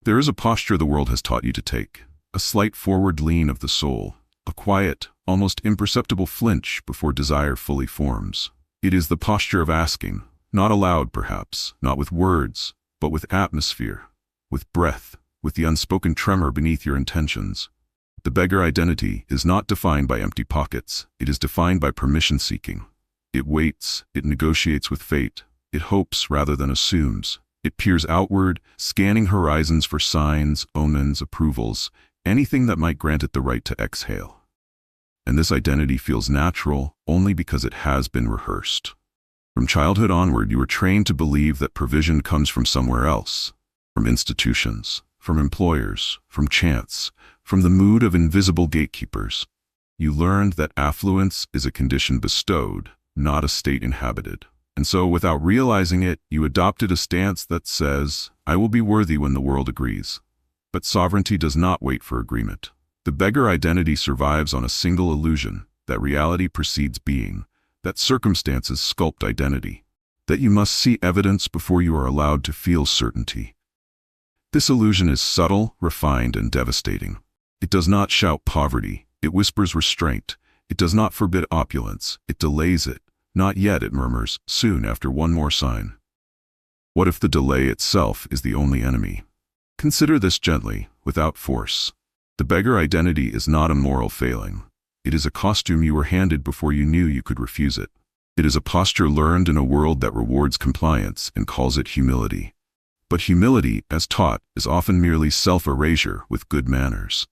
There is a posture the world has taught you to take, a slight forward lean of the soul, a quiet, almost imperceptible flinch before desire fully forms. It is the posture of asking, not aloud perhaps, not with words, but with atmosphere, with breath, with the unspoken tremor beneath your intentions. The beggar identity is not defined by empty pockets, it is defined by permission-seeking. It waits, it negotiates with fate, it hopes rather than assumes. It peers outward, scanning horizons for signs, omens, approvals, anything that might grant it the right to exhale. And this identity feels natural only because it has been rehearsed. From childhood onward, you were trained to believe that provision comes from somewhere else, from institutions, from employers, from chance, from the mood of invisible gatekeepers. You learned that affluence is a condition bestowed, not a state inhabited. And so, without realizing it, you adopted a stance that says, I will be worthy when the world agrees. But sovereignty does not wait for agreement. The beggar identity survives on a single illusion, that reality precedes being, that circumstances sculpt identity, that you must see evidence before you are allowed to feel certainty. This illusion is subtle, refined, and devastating. It does not shout poverty, it whispers restraint. It does not forbid opulence, it delays it. Not yet, it murmurs, soon after one more sign. What if the delay itself is the only enemy? Consider this gently, without force. The beggar identity is not a moral failing. It is a costume you were handed before you knew you could refuse it. It is a posture learned in a world that rewards compliance and calls it humility. But humility, as taught, is often merely self-erasure with good manners.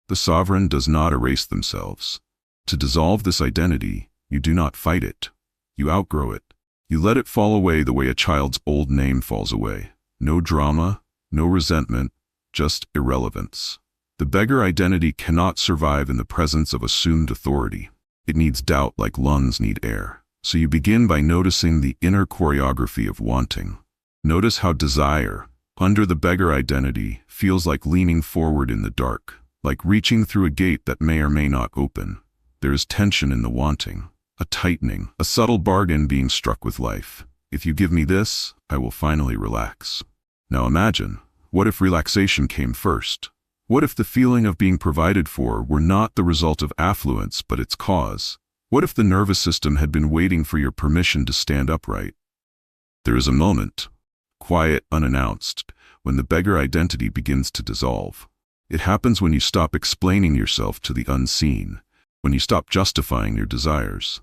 The sovereign does not erase themselves. To dissolve this identity, you do not fight it. You outgrow it. You let it fall away the way a child's old name falls away. No drama, no resentment, just irrelevance. The beggar identity cannot survive in the presence of assumed authority. It needs doubt like lungs need air. So you begin by noticing the inner choreography of wanting. Notice how desire, under the beggar identity, feels like leaning forward in the dark, like reaching through a gate that may or may not open. There is tension in the wanting. A tightening, a subtle bargain being struck with life. If you give me this, I will finally relax. Now imagine, what if relaxation came first? What if the feeling of being provided for were not the result of affluence but its cause? What if the nervous system had been waiting for your permission to stand upright? There is a moment, quiet, unannounced, when the beggar identity begins to dissolve. It happens when you stop explaining yourself to the unseen, when you stop justifying your desires.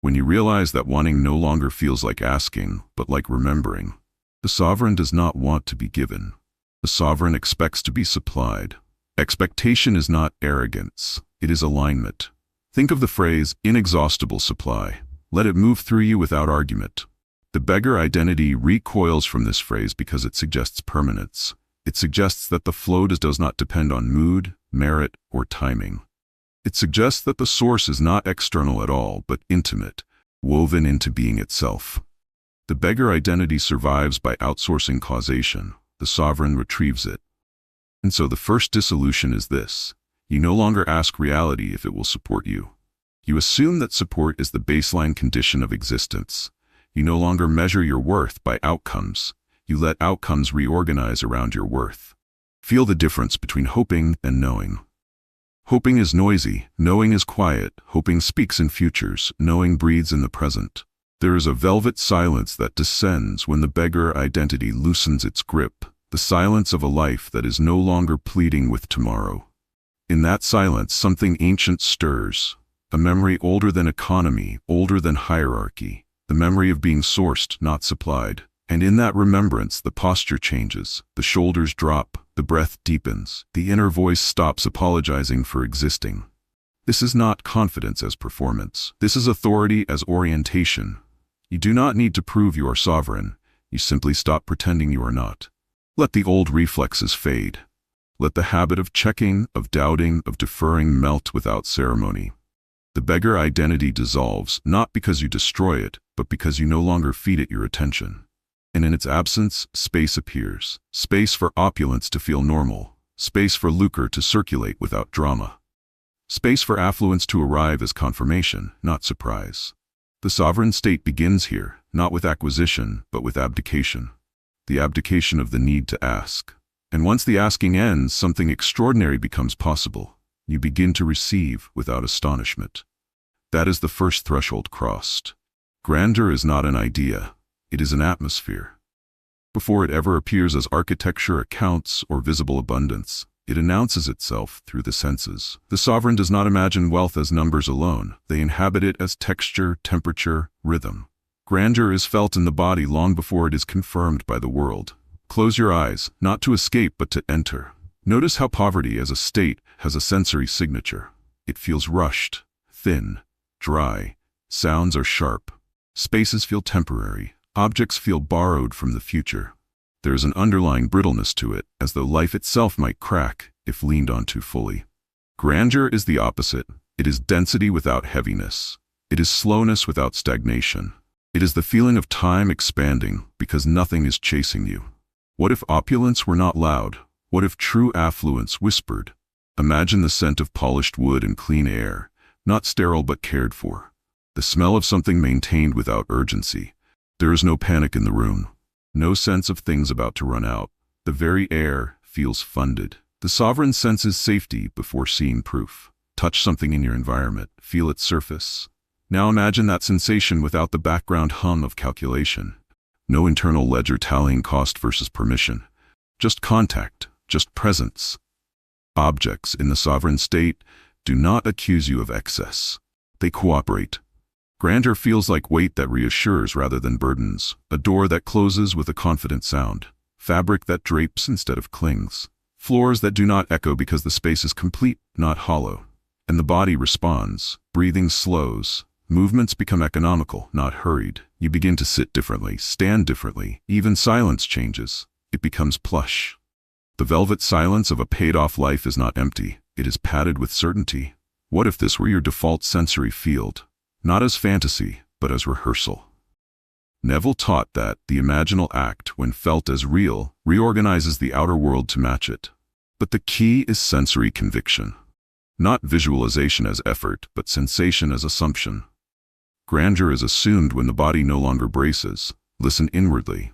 When you realize that wanting no longer feels like asking, but like remembering. The sovereign does not want to be given. The sovereign expects to be supplied. Expectation is not arrogance, it is alignment. Think of the phrase, inexhaustible supply. Let it move through you without argument. The beggar identity recoils from this phrase because it suggests permanence. It suggests that the flow does not depend on mood, merit, or timing. It suggests that the source is not external at all, but intimate, woven into being itself. The beggar identity survives by outsourcing causation. The sovereign retrieves it. And so the first dissolution is this. You no longer ask reality if it will support you. You assume that support is the baseline condition of existence. You no longer measure your worth by outcomes. You let outcomes reorganize around your worth. Feel the difference between hoping and knowing. Hoping is noisy, knowing is quiet. Hoping speaks in futures, knowing breathes in the present. There is a velvet silence that descends when the beggar identity loosens its grip, the silence of a life that is no longer pleading with tomorrow. In that silence, something ancient stirs, a memory older than economy, older than hierarchy, the memory of being sourced, not supplied. And in that remembrance, the posture changes, the shoulders drop, the breath deepens, the inner voice stops apologizing for existing. This is not confidence as performance. This is authority as orientation. You do not need to prove you are sovereign. You simply stop pretending you are not. Let the old reflexes fade. Let the habit of checking, of doubting, of deferring melt without ceremony. The beggar identity dissolves, not because you destroy it, but because you no longer feed it your attention. And in its absence, space appears. Space for opulence to feel normal. Space for lucre to circulate without drama. Space for affluence to arrive as confirmation, not surprise. The sovereign state begins here, not with acquisition, but with abdication. The abdication of the need to ask. And once the asking ends, something extraordinary becomes possible. You begin to receive without astonishment. That is the first threshold crossed. Grandeur is not an idea, it is an atmosphere. Before it ever appears as architecture, accounts, or visible abundance, it announces itself through the senses. The sovereign does not imagine wealth as numbers alone, they inhabit it as texture, temperature, rhythm. Grandeur is felt in the body long before it is confirmed by the world. Close your eyes, not to escape but to enter. Notice how poverty as a state has a sensory signature. It feels rushed, thin, dry. Sounds are sharp. Spaces feel temporary. Objects feel borrowed from the future. There is an underlying brittleness to it, as though life itself might crack if leaned on too fully. Grandeur is the opposite. It is density without heaviness. It is slowness without stagnation. It is the feeling of time expanding because nothing is chasing you. What if opulence were not loud? What if true affluence whispered? Imagine the scent of polished wood and clean air, not sterile but cared for. The smell of something maintained without urgency. There is no panic in the room. No sense of things about to run out. The very air feels funded. The sovereign senses safety before seeing proof. Touch something in your environment. Feel its surface. Now imagine that sensation without the background hum of calculation. No internal ledger tallying cost versus permission. Just contact, just presence. Objects in the sovereign state do not accuse you of excess. They cooperate. Grandeur feels like weight that reassures rather than burdens, a door that closes with a confident sound, fabric that drapes instead of clings, floors that do not echo because the space is complete, not hollow. And the body responds, breathing slows. Movements become economical, not hurried. You begin to sit differently, stand differently. Even silence changes. It becomes plush. The velvet silence of a paid-off life is not empty. It is padded with certainty. What if this were your default sensory field? Not as fantasy, but as rehearsal. Neville taught that the imaginal act, when felt as real, reorganizes the outer world to match it. But the key is sensory conviction. Not visualization as effort, but sensation as assumption. Grandeur is assumed when the body no longer braces. Listen inwardly.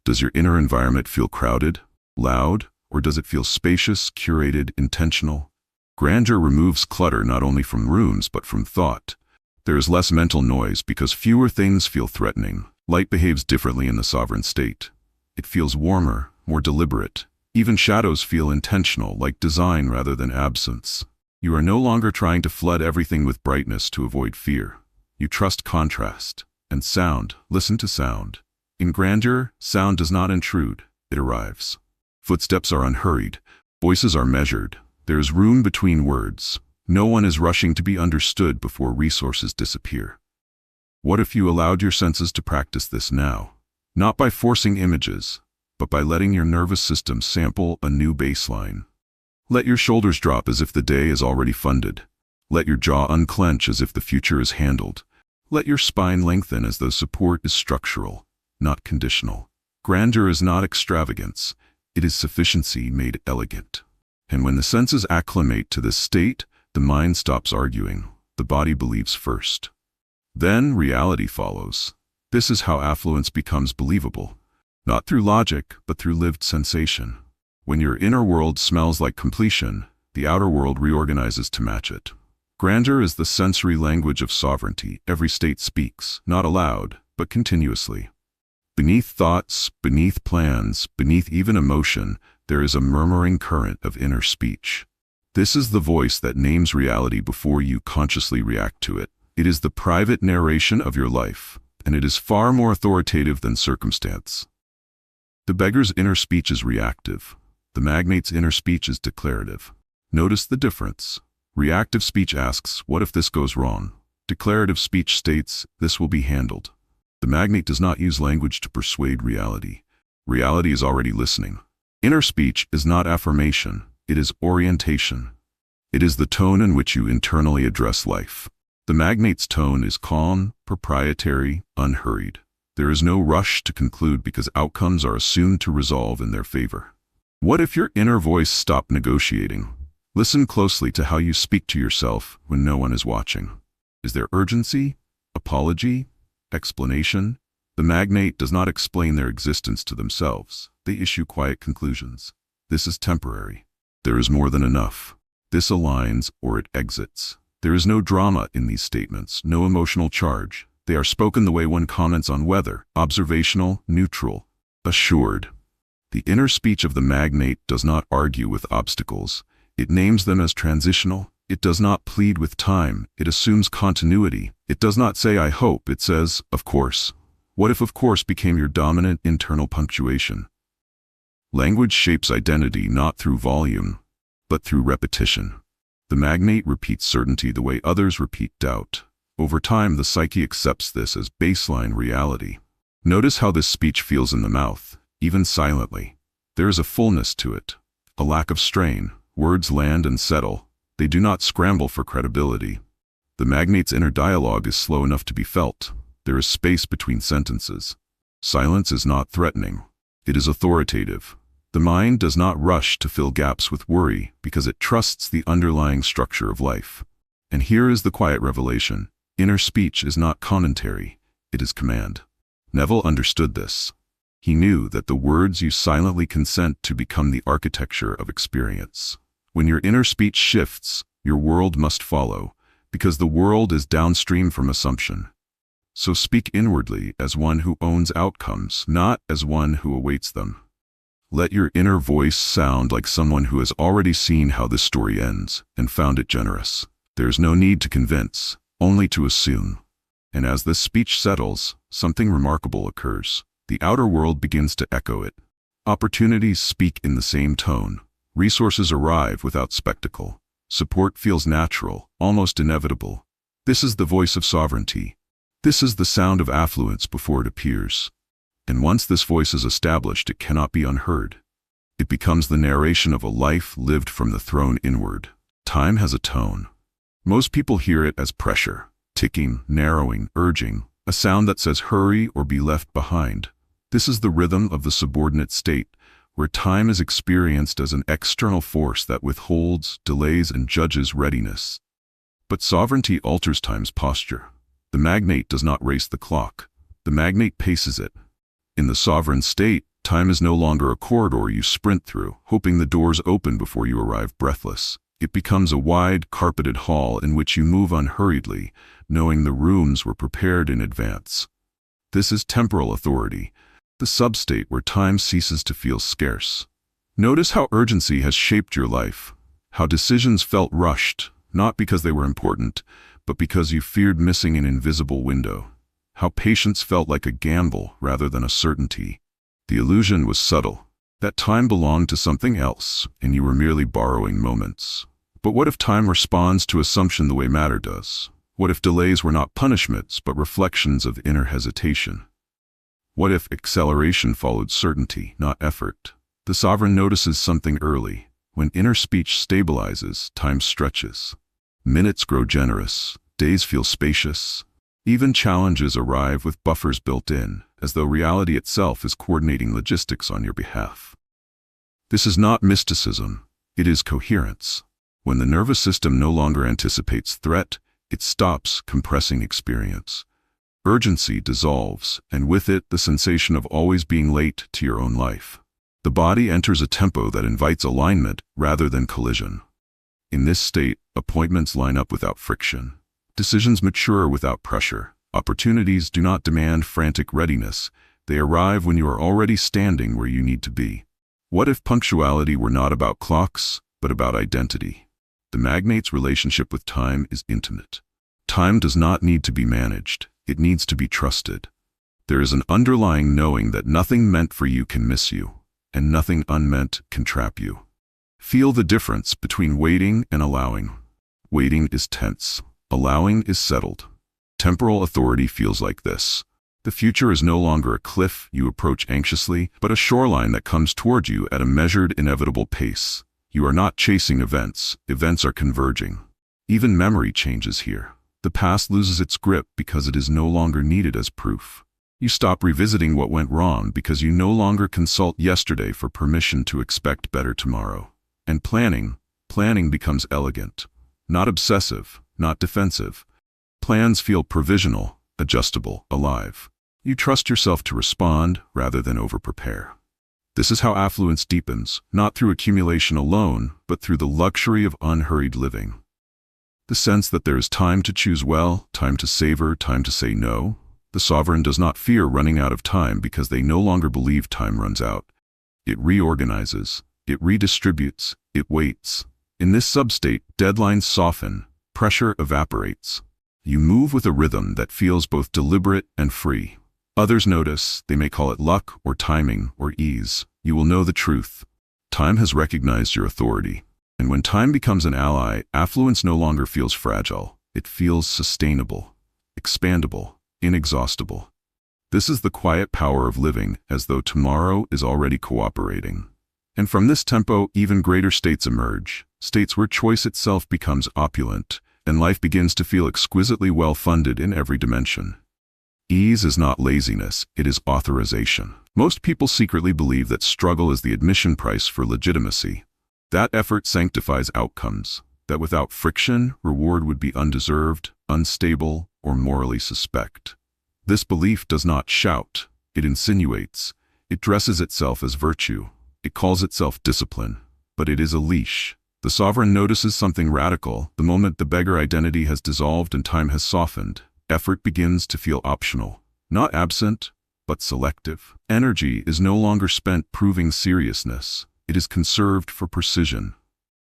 Does your inner environment feel crowded, loud, or does it feel spacious, curated, intentional? Grandeur removes clutter not only from rooms but from thought. There is less mental noise because fewer things feel threatening. Light behaves differently in the sovereign state. It feels warmer, more deliberate. Even shadows feel intentional, like design rather than absence. You are no longer trying to flood everything with brightness to avoid fear. You trust contrast. And sound, listen to sound. In grandeur, sound does not intrude, it arrives. Footsteps are unhurried. Voices are measured. There is room between words. No one is rushing to be understood before resources disappear. What if you allowed your senses to practice this now? Not by forcing images, but by letting your nervous system sample a new baseline. Let your shoulders drop as if the day is already funded. Let your jaw unclench as if the future is handled. Let your spine lengthen as though support is structural, not conditional. Grandeur is not extravagance. It is sufficiency made elegant. And when the senses acclimate to this state, the mind stops arguing. The body believes first. Then reality follows. This is how affluence becomes believable. Not through logic, but through lived sensation. When your inner world smells like completion, the outer world reorganizes to match it. Grandeur is the sensory language of sovereignty. Every state speaks, not aloud, but continuously. Beneath thoughts, beneath plans, beneath even emotion, there is a murmuring current of inner speech. This is the voice that names reality before you consciously react to it. It is the private narration of your life, and it is far more authoritative than circumstance. The beggar's inner speech is reactive. The magnate's inner speech is declarative. Notice the difference. Reactive speech asks, what if this goes wrong? Declarative speech states, this will be handled. The magnate does not use language to persuade reality. Reality is already listening. Inner speech is not affirmation, it is orientation. It is the tone in which you internally address life. The magnate's tone is calm, proprietary, unhurried. There is no rush to conclude because outcomes are assumed to resolve in their favor. What if your inner voice stopped negotiating? Listen closely to how you speak to yourself when no one is watching. Is there urgency? Apology? Explanation? The magnate does not explain their existence to themselves. They issue quiet conclusions. This is temporary. There is more than enough. This aligns or it exits. There is no drama in these statements, no emotional charge. They are spoken the way one comments on weather, observational, neutral, assured. The inner speech of the magnate does not argue with obstacles. It names them as transitional. It does not plead with time. It assumes continuity. It does not say, I hope. It says, of course. What if of course became your dominant internal punctuation? Language shapes identity not through volume, but through repetition. The magnate repeats certainty the way others repeat doubt. Over time, the psyche accepts this as baseline reality. Notice how this speech feels in the mouth, even silently. There is a fullness to it, a lack of strain. Words land and settle. They do not scramble for credibility. The magnate's inner dialogue is slow enough to be felt. There is space between sentences. Silence is not threatening. It is authoritative. The mind does not rush to fill gaps with worry because it trusts the underlying structure of life. And here is the quiet revelation. Inner speech is not commentary. It is command. Neville understood this. He knew that the words you silently consent to become the architecture of experience. When your inner speech shifts, your world must follow, because the world is downstream from assumption. So speak inwardly as one who owns outcomes, not as one who awaits them. Let your inner voice sound like someone who has already seen how this story ends and found it generous. There's no need to convince, only to assume. And as this speech settles, something remarkable occurs. The outer world begins to echo it. Opportunities speak in the same tone. Resources arrive without spectacle. Support feels natural, almost inevitable. This is the voice of sovereignty. This is the sound of affluence before it appears. And once this voice is established, it cannot be unheard. It becomes the narration of a life lived from the throne inward. Time has a tone. Most people hear it as pressure, ticking, narrowing, urging, a sound that says hurry or be left behind. This is the rhythm of the subordinate state, where time is experienced as an external force that withholds, delays, and judges readiness. But sovereignty alters time's posture. The magnate does not race the clock. The magnate paces it. In the sovereign state, time is no longer a corridor you sprint through, hoping the doors open before you arrive breathless. It becomes a wide, carpeted hall in which you move unhurriedly, knowing the rooms were prepared in advance. This is temporal authority, the substate where time ceases to feel scarce. Notice how urgency has shaped your life, how decisions felt rushed, not because they were important, but because you feared missing an invisible window. How patience felt like a gamble rather than a certainty. The illusion was subtle, that time belonged to something else, and you were merely borrowing moments. But what if time responds to assumption the way matter does? What if delays were not punishments, but reflections of inner hesitation? What if acceleration followed certainty, not effort? The sovereign notices something early. When inner speech stabilizes, time stretches. Minutes grow generous, days feel spacious. Even challenges arrive with buffers built in, as though reality itself is coordinating logistics on your behalf. This is not mysticism, it is coherence. When the nervous system no longer anticipates threat, it stops compressing experience. Urgency dissolves, and with it the sensation of always being late to your own life. The body enters a tempo that invites alignment rather than collision. In this state, appointments line up without friction. Decisions mature without pressure. Opportunities do not demand frantic readiness. They arrive when you are already standing where you need to be. What if punctuality were not about clocks, but about identity? The magnate's relationship with time is intimate. Time does not need to be managed. It needs to be trusted. There is an underlying knowing that nothing meant for you can miss you, and nothing unmeant can trap you. Feel the difference between waiting and allowing. Waiting is tense. Allowing is settled. Temporal authority feels like this. The future is no longer a cliff you approach anxiously, but a shoreline that comes toward you at a measured, inevitable pace. You are not chasing events. Events are converging. Even memory changes here. The past loses its grip because it is no longer needed as proof. You stop revisiting what went wrong because you no longer consult yesterday for permission to expect better tomorrow. And planning becomes elegant. Not obsessive, not defensive. Plans feel provisional, adjustable, alive. You trust yourself to respond rather than over-prepare. This is how affluence deepens, not through accumulation alone, but through the luxury of unhurried living. The sense that there is time to choose well, time to savor, time to say no. The sovereign does not fear running out of time because they no longer believe time runs out. It reorganizes, it redistributes, it waits. In this substate, deadlines soften, pressure evaporates. You move with a rhythm that feels both deliberate and free. Others notice, they may call it luck or timing or ease. You will know the truth. Time has recognized your authority. And when time becomes an ally, affluence no longer feels fragile. It feels sustainable, expandable, inexhaustible. This is the quiet power of living, as though tomorrow is already cooperating. And from this tempo, even greater states emerge, states where choice itself becomes opulent, and life begins to feel exquisitely well-funded in every dimension. Ease is not laziness, it is authorization. Most people secretly believe that struggle is the admission price for legitimacy. That effort sanctifies outcomes, that without friction, reward would be undeserved, unstable, or morally suspect. This belief does not shout, it insinuates. It dresses itself as virtue. It calls itself discipline, but it is a leash. The sovereign notices something radical the moment the beggar identity has dissolved and time has softened. Effort begins to feel optional, not absent, but selective. Energy is no longer spent proving seriousness. It is conserved for precision.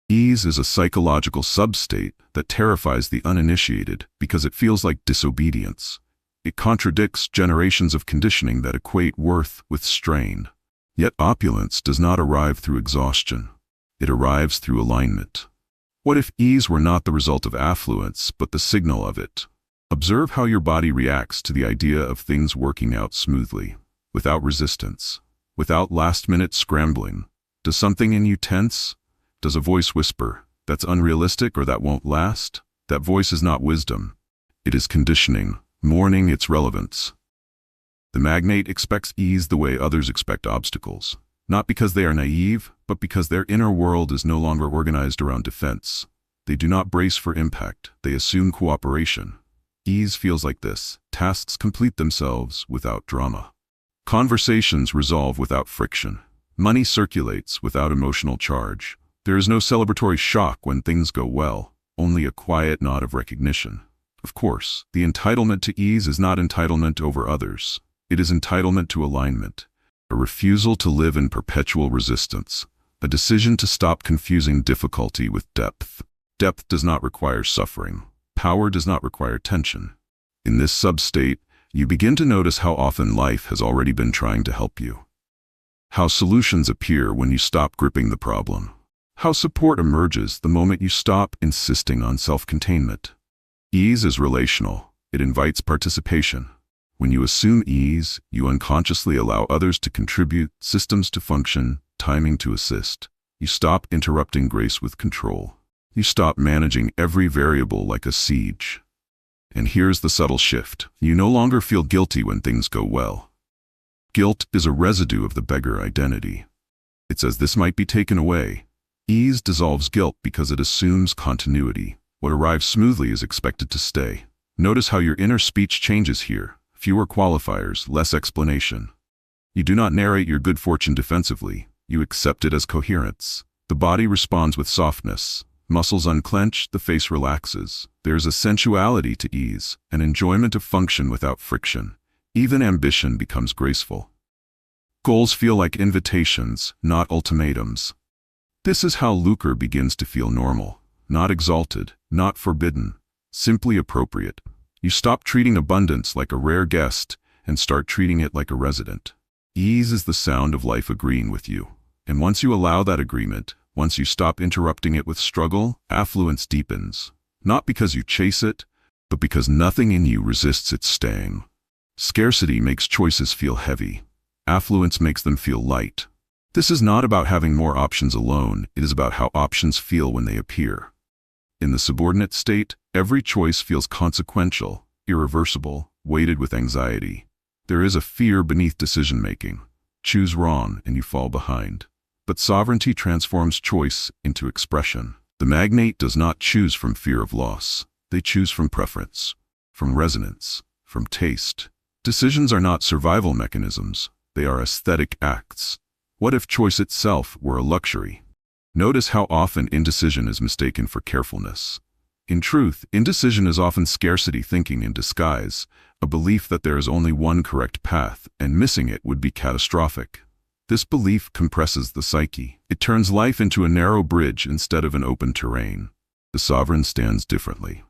Ease is a psychological substate that terrifies the uninitiated because it feels like disobedience. It contradicts generations of conditioning that equate worth with strain. Yet opulence does not arrive through exhaustion. It arrives through alignment. What if ease were not the result of affluence, but the signal of it? Observe how your body reacts to the idea of things working out smoothly, without resistance, without last-minute scrambling. Does something in you tense? Does a voice whisper, "That's unrealistic" or "That won't last"? That voice is not wisdom. It is conditioning, mourning its relevance. The magnate expects ease the way others expect obstacles, not because they are naive, but because their inner world is no longer organized around defense. They do not brace for impact, they assume cooperation. Ease feels like this. Tasks complete themselves without drama. Conversations resolve without friction. Money circulates without emotional charge. There is no celebratory shock when things go well, only a quiet nod of recognition. Of course, the entitlement to ease is not entitlement over others. It is entitlement to alignment, a refusal to live in perpetual resistance, a decision to stop confusing difficulty with depth. Depth does not require suffering. Power does not require tension. In this substate, you begin to notice how often life has already been trying to help you. How solutions appear when you stop gripping the problem. How support emerges the moment you stop insisting on self-containment. Ease is relational. It invites participation. When you assume ease, you unconsciously allow others to contribute, systems to function, timing to assist. You stop interrupting grace with control. You stop managing every variable like a siege. And here's the subtle shift. You no longer feel guilty when things go well. Guilt is a residue of the beggar identity. It says this might be taken away. Ease dissolves guilt because it assumes continuity. What arrives smoothly is expected to stay. Notice how your inner speech changes here. Fewer qualifiers, less explanation. You do not narrate your good fortune defensively. You accept it as coherence. The body responds with softness. Muscles unclench, the face relaxes. There's a sensuality to ease, an enjoyment of function without friction. Even ambition becomes graceful. Goals feel like invitations, not ultimatums. This is how lucre begins to feel normal, not exalted, not forbidden, simply appropriate. You stop treating abundance like a rare guest and start treating it like a resident. Ease is the sound of life agreeing with you. And once you allow that agreement, once you stop interrupting it with struggle, affluence deepens. Not because you chase it, but because nothing in you resists its staying. Scarcity makes choices feel heavy. Affluence makes them feel light. This is not about having more options alone, it is about how options feel when they appear. In the subordinate state, every choice feels consequential, irreversible, weighted with anxiety. There is a fear beneath decision-making. Choose wrong and you fall behind. But sovereignty transforms choice into expression. The magnate does not choose from fear of loss. They choose from preference, from resonance, from taste. Decisions are not survival mechanisms. They are aesthetic acts. What if choice itself were a luxury? Notice how often indecision is mistaken for carefulness. In truth, indecision is often scarcity thinking in disguise, a belief that there is only one correct path, and missing it would be catastrophic. This belief compresses the psyche. It turns life into a narrow bridge instead of an open terrain. The sovereign stands differently.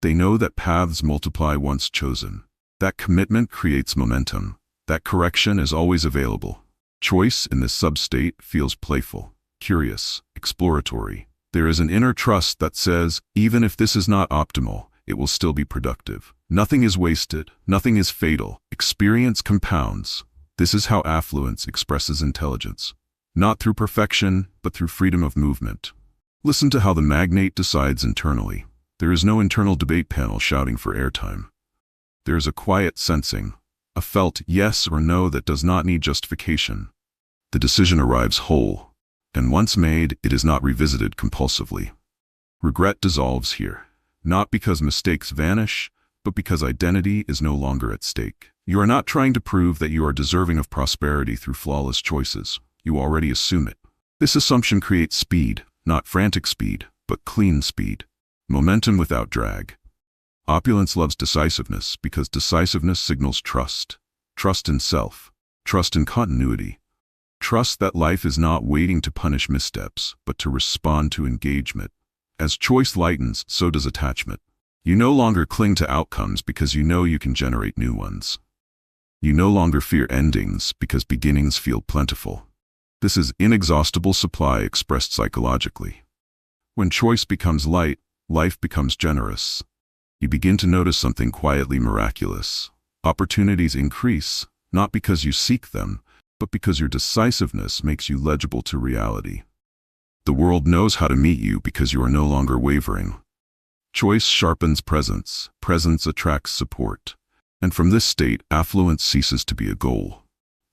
They know that paths multiply once chosen. That commitment creates momentum. That correction is always available. Choice in this sub-state feels playful, curious, exploratory. There is an inner trust that says, even if this is not optimal, it will still be productive. Nothing is wasted, nothing is fatal. Experience compounds. This is how affluence expresses intelligence. Not through perfection, but through freedom of movement. Listen to how the magnate decides internally. There is no internal debate panel shouting for airtime. There is a quiet sensing, a felt yes or no that does not need justification. The decision arrives whole, and once made, it is not revisited compulsively. Regret dissolves here, not because mistakes vanish, but because identity is no longer at stake. You are not trying to prove that you are deserving of prosperity through flawless choices. You already assume it. This assumption creates speed, not frantic speed, but clean speed. Momentum without drag. Opulence loves decisiveness because decisiveness signals trust. Trust in self. Trust in continuity. Trust that life is not waiting to punish missteps, but to respond to engagement. As choice lightens, so does attachment. You no longer cling to outcomes because you know you can generate new ones. You no longer fear endings because beginnings feel plentiful. This is inexhaustible supply expressed psychologically. When choice becomes light, life becomes generous. You begin to notice something quietly miraculous. Opportunities increase, not because you seek them, but because your decisiveness makes you legible to reality. The world knows how to meet you because you are no longer wavering. Choice sharpens presence. Presence attracts support. And from this state, affluence ceases to be a goal.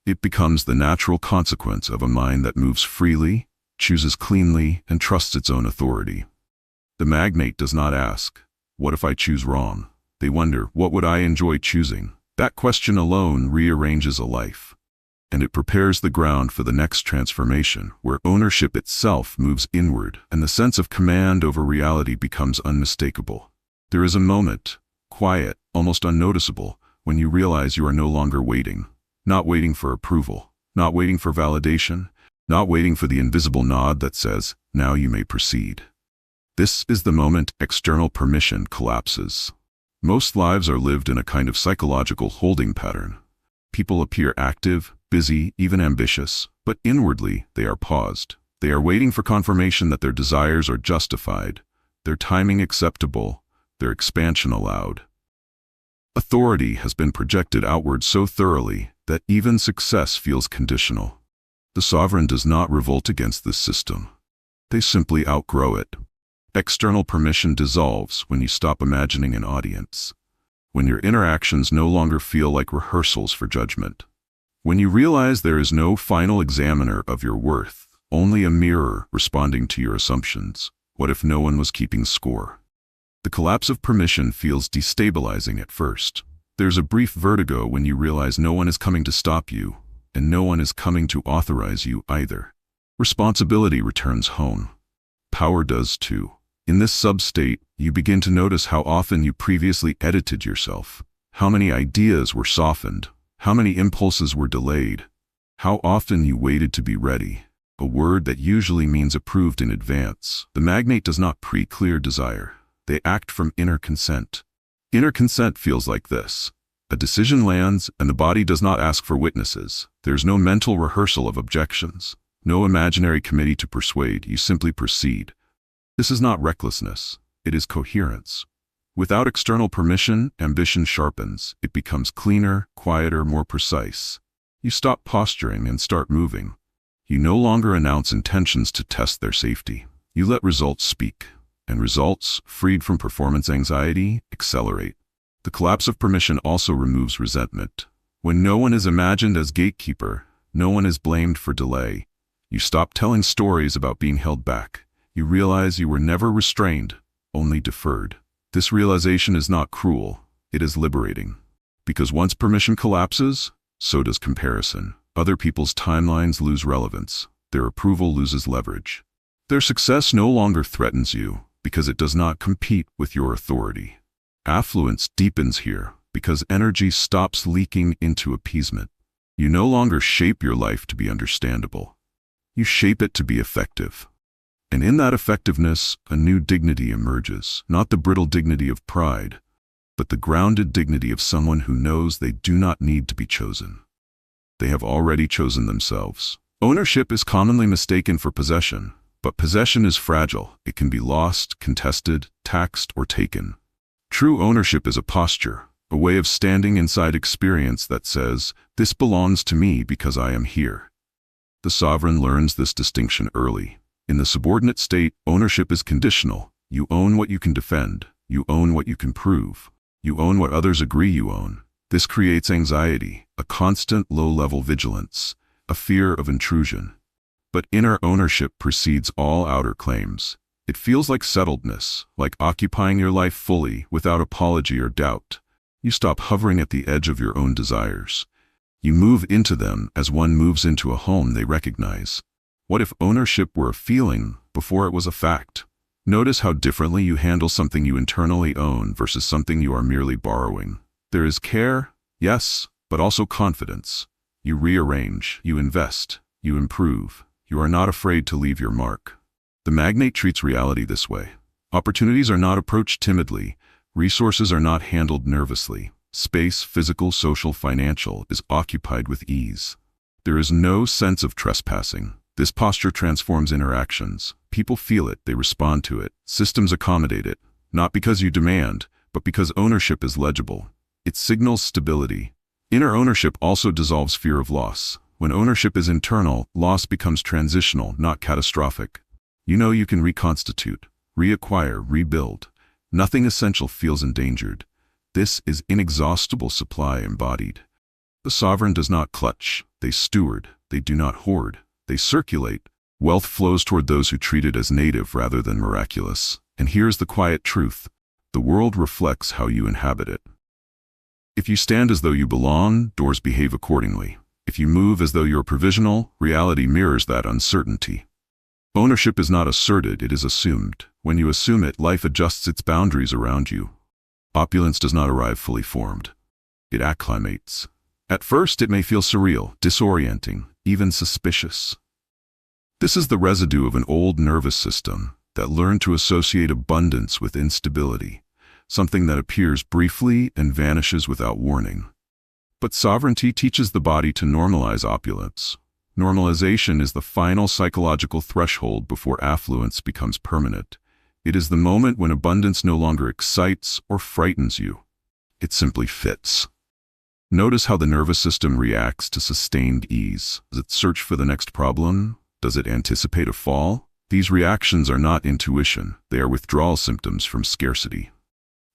It becomes the natural consequence of a mind that moves freely, chooses cleanly, and trusts its own authority. The magnate does not ask, "What if I choose wrong?" They wonder, "What would I enjoy choosing?" That question alone rearranges a life. And it prepares the ground for the next transformation, where ownership itself moves inward, and the sense of command over reality becomes unmistakable. There is a moment, quiet, almost unnoticeable, when you realize you are no longer waiting. Not waiting for approval, not waiting for validation, not waiting for the invisible nod that says, "Now you may proceed." This is the moment external permission collapses. Most lives are lived in a kind of psychological holding pattern. People appear active, busy, even ambitious, but inwardly they are paused. They are waiting for confirmation that their desires are justified, their timing acceptable, their expansion allowed. Authority has been projected outward so thoroughly that even success feels conditional. The sovereign does not revolt against this system. They simply outgrow it. External permission dissolves when you stop imagining an audience. When your interactions no longer feel like rehearsals for judgment. When you realize there is no final examiner of your worth, only a mirror responding to your assumptions. What if no one was keeping score? The collapse of permission feels destabilizing at first. There's a brief vertigo when you realize no one is coming to stop you, and no one is coming to authorize you either. Responsibility returns home. Power does too. In this sub-state, you begin to notice how often you previously edited yourself, how many ideas were softened, how many impulses were delayed, how often you waited to be ready, a word that usually means approved in advance. The magnate does not pre-clear desire. They act from inner consent. Inner consent feels like this. A decision lands, and the body does not ask for witnesses. There's no mental rehearsal of objections, no imaginary committee to persuade. You simply proceed. This is not recklessness. It is coherence. Without external permission, ambition sharpens. It becomes cleaner, quieter, more precise. You stop posturing and start moving. You no longer announce intentions to test their safety. You let results speak. And results, freed from performance anxiety, accelerate. The collapse of permission also removes resentment. When no one is imagined as gatekeeper, no one is blamed for delay. You stop telling stories about being held back. You realize you were never restrained, only deferred. This realization is not cruel, it is liberating. Because once permission collapses, so does comparison. Other people's timelines lose relevance. Their approval loses leverage. Their success no longer threatens you because it does not compete with your authority. Affluence deepens here because energy stops leaking into appeasement. You no longer shape your life to be understandable. You shape it to be effective. And in that effectiveness, a new dignity emerges, not the brittle dignity of pride, but the grounded dignity of someone who knows they do not need to be chosen. They have already chosen themselves. Ownership is commonly mistaken for possession, but possession is fragile. It can be lost, contested, taxed, or taken. True ownership is a posture, a way of standing inside experience that says, "This belongs to me because I am here." The sovereign learns this distinction early. In the subordinate state, ownership is conditional. You own what you can defend. You own what you can prove. You own what others agree you own. This creates anxiety, a constant low-level vigilance, a fear of intrusion. But inner ownership precedes all outer claims. It feels like settledness, like occupying your life fully, without apology or doubt. You stop hovering at the edge of your own desires. You move into them as one moves into a home they recognize. What if ownership were a feeling before it was a fact? Notice how differently you handle something you internally own versus something you are merely borrowing. There is care, yes, but also confidence. You rearrange, you invest, you improve. You are not afraid to leave your mark. The Magnate treats reality this way. Opportunities are not approached timidly. Resources are not handled nervously. Space, physical, social, financial, is occupied with ease. There is no sense of trespassing. This posture transforms interactions. People feel it, they respond to it. Systems accommodate it, not because you demand, but because ownership is legible. It signals stability. Inner ownership also dissolves fear of loss. When ownership is internal, loss becomes transitional, not catastrophic. You know you can reconstitute, reacquire, rebuild. Nothing essential feels endangered. This is inexhaustible supply embodied. The sovereign does not clutch. They steward. They do not hoard. They circulate. Wealth flows toward those who treat it as native rather than miraculous. And here's the quiet truth. The world reflects how you inhabit it. If you stand as though you belong, doors behave accordingly. If you move as though you're provisional, reality mirrors that uncertainty. Ownership is not asserted, it is assumed. When you assume it, life adjusts its boundaries around you. Opulence does not arrive fully formed. It acclimates. At first, it may feel surreal, disorienting, even suspicious. This is the residue of an old nervous system that learned to associate abundance with instability, something that appears briefly and vanishes without warning. But sovereignty teaches the body to normalize opulence. Normalization is the final psychological threshold before affluence becomes permanent. It is the moment when abundance no longer excites or frightens you. It simply fits. Notice how the nervous system reacts to sustained ease. Does it search for the next problem? Does it anticipate a fall? These reactions are not intuition. They are withdrawal symptoms from scarcity.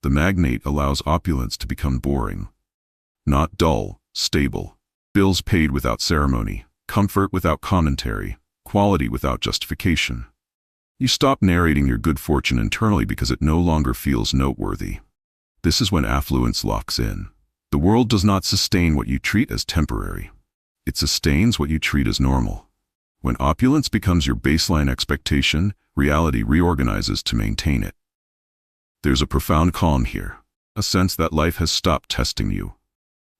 The Magnate allows opulence to become boring. Not dull, stable. Bills paid without ceremony. Comfort without commentary. Quality without justification. You stop narrating your good fortune internally because it no longer feels noteworthy. This is when affluence locks in. The world does not sustain what you treat as temporary. It sustains what you treat as normal. When opulence becomes your baseline expectation, reality reorganizes to maintain it. There's a profound calm here, a sense that life has stopped testing you.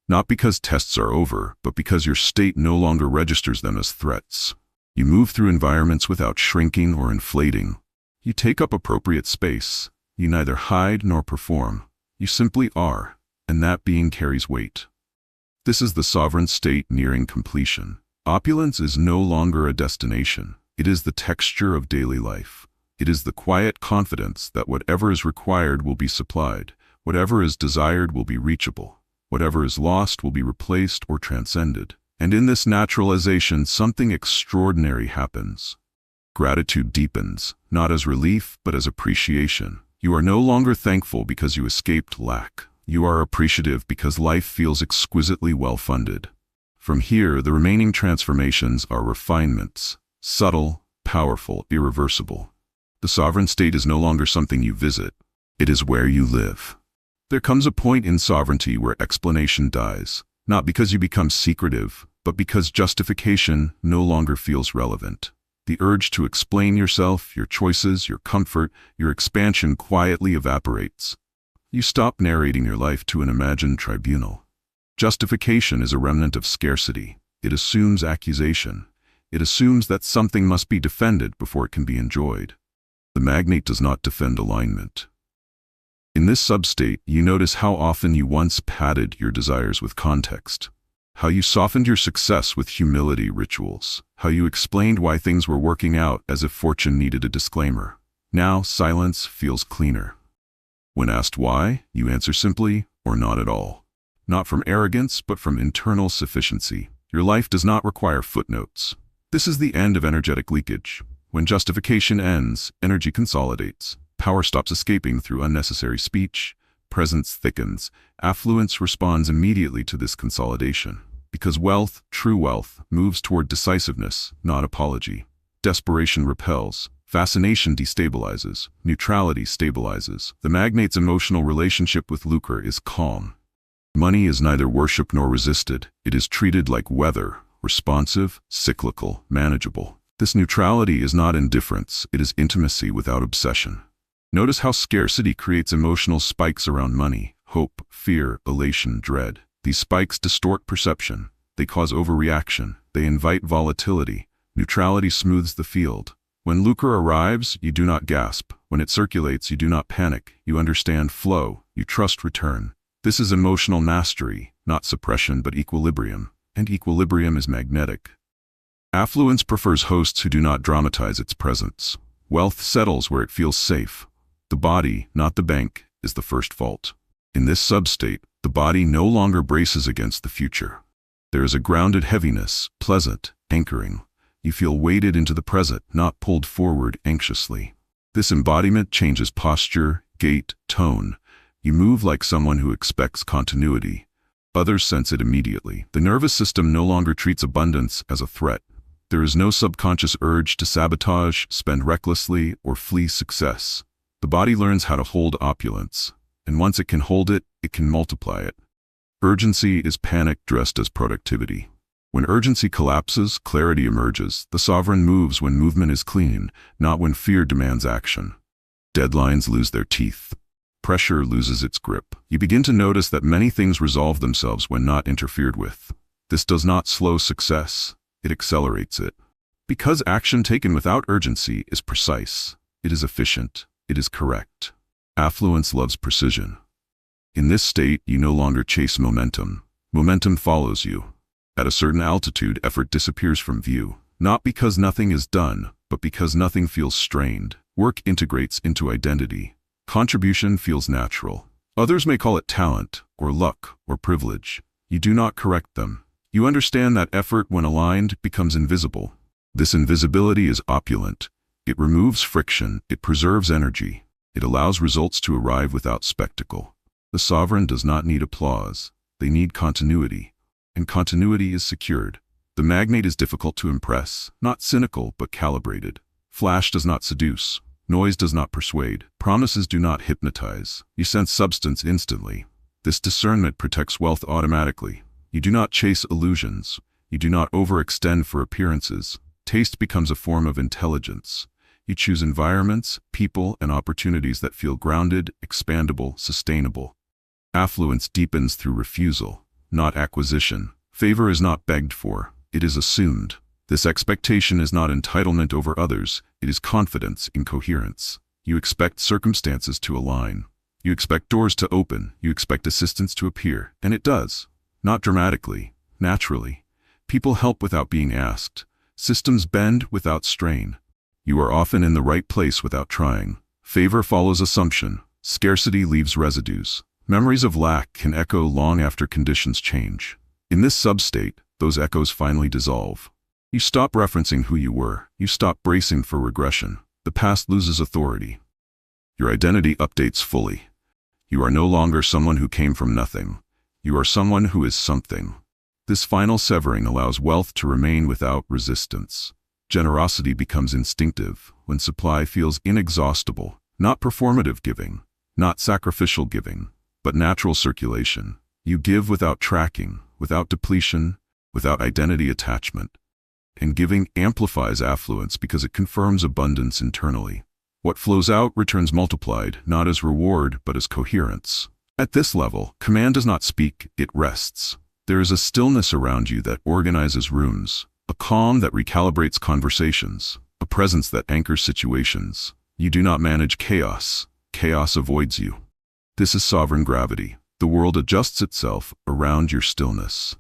Not because tests are over, but because your state no longer registers them as threats. You move through environments without shrinking or inflating. You take up appropriate space. You neither hide nor perform. You simply are, and that being carries weight. This is the sovereign state nearing completion. Opulence is no longer a destination. It is the texture of daily life. It is the quiet confidence that whatever is required will be supplied, whatever is desired will be reachable, whatever is lost will be replaced or transcended. And in this naturalization, something extraordinary happens. Gratitude deepens, not as relief, but as appreciation. You are no longer thankful because you escaped lack. You are appreciative because life feels exquisitely well-funded. From here, the remaining transformations are refinements, subtle, powerful, irreversible. The sovereign state is no longer something you visit. It is where you live. There comes a point in sovereignty where explanation dies, not because you become secretive, but because justification no longer feels relevant. The urge to explain yourself, your choices, your comfort, your expansion quietly evaporates. You stop narrating your life to an imagined tribunal. Justification is a remnant of scarcity. It assumes accusation. It assumes that something must be defended before it can be enjoyed. The magnate does not defend alignment. In this substate, you notice how often you once padded your desires with context, how you softened your success with humility rituals, how you explained why things were working out as if fortune needed a disclaimer. Now, silence feels cleaner. When asked why, you answer simply or not at all. Not from arrogance, but from internal sufficiency. Your life does not require footnotes. This is the end of energetic leakage. When justification ends, energy consolidates. Power stops escaping through unnecessary speech. Presence thickens. Affluence responds immediately to this consolidation. Because wealth, true wealth, moves toward decisiveness, not apology. Desperation repels. Fascination destabilizes. Neutrality stabilizes. The magnate's emotional relationship with lucre is calm. Money is neither worshipped nor resisted. It is treated like weather, responsive, cyclical, manageable. This neutrality is not indifference, it is intimacy without obsession. Notice how scarcity creates emotional spikes around money: hope, fear, elation, dread. These spikes distort perception. They cause overreaction. They invite volatility. Neutrality smooths the field. When lucre arrives, you do not gasp. When it circulates, you do not panic. You understand flow. You trust return. This is emotional mastery, not suppression but equilibrium, and equilibrium is magnetic. Affluence prefers hosts who do not dramatize its presence. Wealth settles where it feels safe. The body, not the bank, is the first fault. In this substate, the body no longer braces against the future. There is a grounded heaviness, pleasant, anchoring. You feel weighted into the present, not pulled forward anxiously. This embodiment changes posture, gait, tone. You move like someone who expects continuity. Others sense it immediately. The nervous system no longer treats abundance as a threat. There is no subconscious urge to sabotage, spend recklessly, or flee success. The body learns how to hold opulence, and once it can hold it, it can multiply it. Urgency is panic dressed as productivity. When urgency collapses, clarity emerges. The sovereign moves when movement is clean, not when fear demands action. Deadlines lose their teeth. Pressure loses its grip. You begin to notice that many things resolve themselves when not interfered with. This does not slow success, it accelerates it. Because action taken without urgency is precise, it is efficient, it is correct. Affluence loves precision. In this state, you no longer chase momentum. Momentum follows you. At a certain altitude, effort disappears from view, not because nothing is done, but because nothing feels strained. Work integrates into identity. Contribution feels natural. Others may call it talent, or luck, or privilege. You do not correct them. You understand that effort, when aligned, becomes invisible. This invisibility is opulent. It removes friction. It preserves energy. It allows results to arrive without spectacle. The sovereign does not need applause. They need continuity. And continuity is secured. The magnate is difficult to impress, not cynical, but calibrated. Flash does not seduce. Noise does not persuade. Promises do not hypnotize. You sense substance instantly. This discernment protects wealth automatically. You do not chase illusions. You do not overextend for appearances. Taste becomes a form of intelligence. You choose environments, people, and opportunities that feel grounded, expandable, sustainable. Affluence deepens through refusal, not acquisition. Favor is not begged for. It is assumed. This expectation is not entitlement over others, it is confidence in coherence. You expect circumstances to align. You expect doors to open. You expect assistance to appear, and it does. Not dramatically, naturally. People help without being asked. Systems bend without strain. You are often in the right place without trying. Favor follows assumption. Scarcity leaves residues. Memories of lack can echo long after conditions change. In this substate, those echoes finally dissolve. You stop referencing who you were. You stop bracing for regression. The past loses authority. Your identity updates fully. You are no longer someone who came from nothing. You are someone who is something. This final severing allows wealth to remain without resistance. Generosity becomes instinctive when supply feels inexhaustible, not performative giving, not sacrificial giving, but natural circulation. You give without tracking, without depletion, without identity attachment. And giving amplifies affluence because it confirms abundance internally. What flows out returns multiplied, not as reward, but as coherence. At this level, command does not speak, it rests. There is a stillness around you that organizes rooms, a calm that recalibrates conversations, a presence that anchors situations. You do not manage chaos. Chaos avoids you. This is sovereign gravity. The world adjusts itself around your stillness.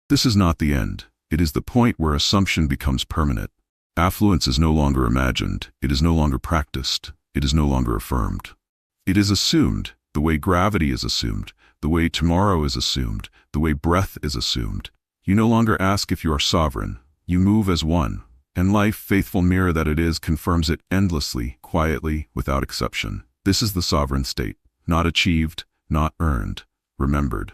This is not the end. It is the point where assumption becomes permanent. Affluence is no longer imagined. It is no longer practiced. It is no longer affirmed. It is assumed, the way gravity is assumed, the way tomorrow is assumed, the way breath is assumed. You no longer ask if you are sovereign. You move as one. And life, faithful mirror that it is, confirms it endlessly, quietly, without exception. This is the sovereign state. Not achieved, not earned, remembered.